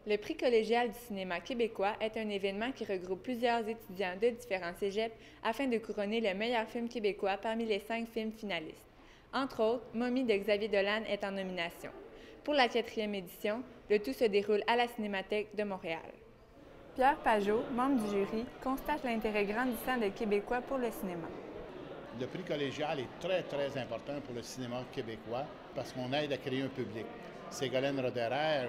Le prix collégial du cinéma québécois est un événement qui regroupe plusieurs étudiants de différents cégeps afin de couronner le meilleur film québécois parmi les 5 films finalistes. Entre autres, Momie de Xavier Dolan est en nomination. Pour la 4e édition, le tout se déroule à la Cinémathèque de Montréal. Pierre Pajot, membre du jury, constate l'intérêt grandissant des Québécois pour le cinéma. Le prix collégial est très, très important pour le cinéma québécois parce qu'on aide à créer un public. Ségolène Roederer,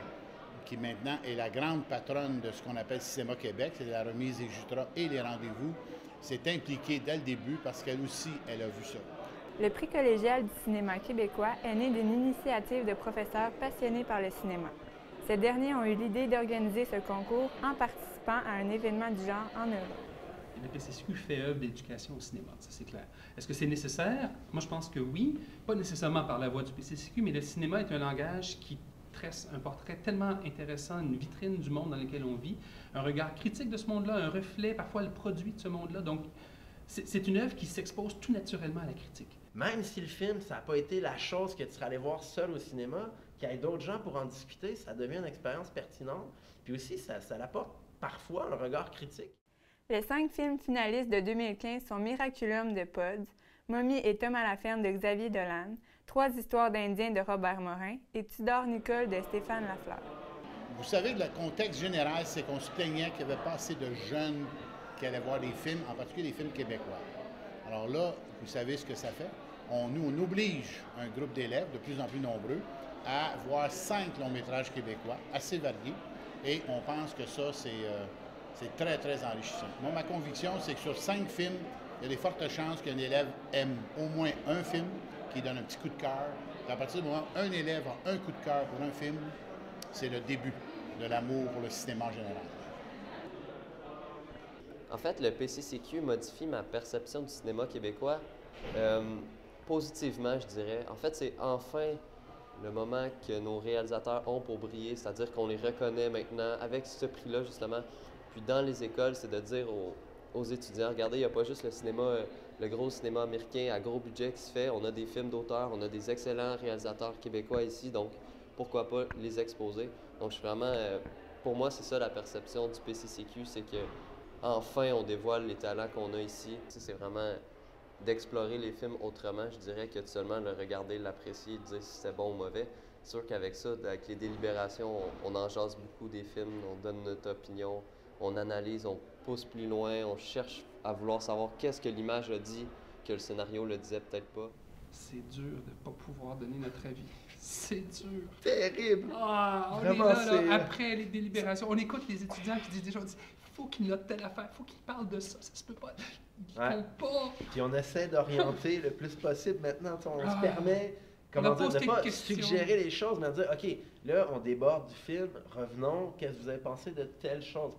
qui maintenant est la grande patronne de ce qu'on appelle Cinéma Québec, c'est la remise des Jutras et les rendez-vous, s'est impliquée dès le début parce qu'elle aussi, elle a vu ça. Le prix collégial du cinéma québécois est né d'une initiative de professeurs passionnés par le cinéma. Ces derniers ont eu l'idée d'organiser ce concours en participant à un événement du genre en Europe. Le PCCQ fait œuvre d'éducation au cinéma, ça c'est clair. Est-ce que c'est nécessaire? Moi je pense que oui, pas nécessairement par la voie du PCCQ, mais le cinéma est un langage qui tresse un portrait tellement intéressant, une vitrine du monde dans lequel on vit, un regard critique de ce monde-là, un reflet, parfois le produit de ce monde-là. Donc c'est une œuvre qui s'expose tout naturellement à la critique. Même si le film, ça n'a pas été la chose que tu serais allé voir seul au cinéma, qu'il y ait d'autres gens pour en discuter, ça devient une expérience pertinente. Puis aussi, ça apporte parfois un regard critique. Les 5 films finalistes de 2015 sont Miraculum de Pods, Momie et Tom à la ferme de Xavier Dolan, 3 histoires d'Indiens de Robert Morin et Tudor Nicole de Stéphane Lafleur. Vous savez, le contexte général, c'est qu'on se plaignait qu'il n'y avait pas assez de jeunes qui allaient voir des films, en particulier des films québécois. Alors là, vous savez ce que ça fait. On oblige un groupe d'élèves de plus en plus nombreux à voir 5 longs-métrages québécois, assez variés, et on pense que ça, c'est très, très enrichissant. Moi, ma conviction, c'est que sur 5 films, il y a des fortes chances qu'un élève aime au moins un film qui donne un petit coup de cœur. À partir du moment où un élève a un coup de cœur pour un film, c'est le début de l'amour pour le cinéma en général. En fait, le PCCQ modifie ma perception du cinéma québécois positivement, je dirais. En fait, c'est enfin le moment que nos réalisateurs ont pour briller, c'est-à-dire qu'on les reconnaît maintenant avec ce prix-là, justement. Puis dans les écoles, c'est de dire aux étudiants, regardez, il n'y a pas juste le cinéma, le gros cinéma américain à gros budget qui se fait, on a des films d'auteurs, on a des excellents réalisateurs québécois ici, donc pourquoi pas les exposer. Donc je suis vraiment, pour moi, c'est ça la perception du PCCQ, c'est que enfin on dévoile les talents qu'on a ici. C'est vraiment d'explorer les films autrement, je dirais, que de seulement le regarder, l'apprécier, dire si c'est bon ou mauvais. C'est sûr qu'avec ça, avec les délibérations, on en jase beaucoup des films, on donne notre opinion, on analyse, on pousse plus loin, on cherche à vouloir savoir qu'est-ce que l'image a dit, que le scénario le disait peut-être pas. C'est dur de ne pas pouvoir donner notre avis. C'est dur. Terrible! Ah, on Vraiment, est là, après les délibérations. On écoute les étudiants qui disent déjà, faut qu'ils notent telle affaire, faut qu'ils parlent de ça, ça se peut pas. Ils font pas. Puis on essaie d'orienter le plus possible maintenant. On se permet, On comment dire, pose de pas quelques questions. suggérer les choses, mais de dire, OK, là, on déborde du film, revenons, qu'est-ce que vous avez pensé de telle chose?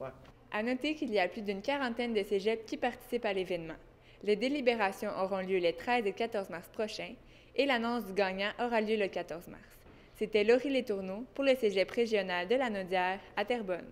Ouais. À noter qu'il y a plus d'une quarantaine de cégeps qui participent à l'événement. Les délibérations auront lieu les 13 et 14 mars prochains et l'annonce du gagnant aura lieu le 14 mars. C'était Laurie Letourneau pour le cégep régional de la Naudière à Terrebonne.